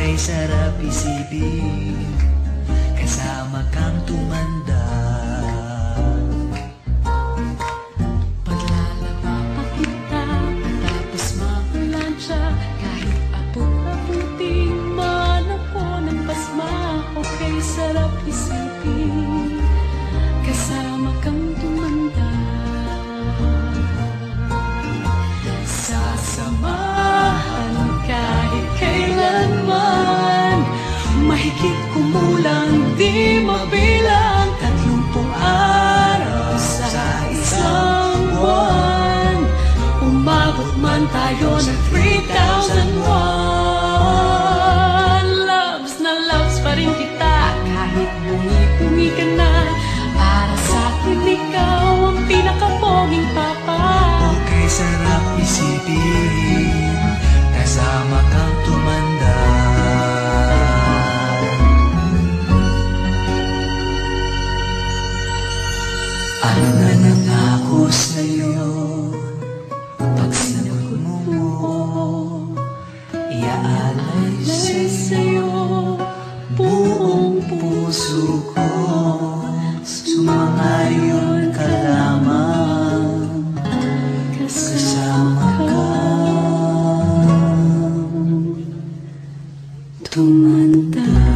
Okay, sarap isipin, kasama kang tumanda. Paglalaba pa kita, tapos makulansya, kahit apot-aputing man ako ng pasma. Okay, sarap isipin, kasama kang tumanda. Sasamahan kahit kailanman, mahigit kumulang di mabilang, 30 araw sa isang buwan. Umabot man tayo ng 3,001. Loves na loves pa rin kita, kahit bungi-bungi ka na. Para sa'kin ikaw ang pinakapoging papa. Okay, sarap isipin, kasama kang tumanda. Ano na nangako sa'yo, pag sinagot mo, iaalay sa'yo buong puso ko. Sumangayon ka lamang, kasama kang tumanda.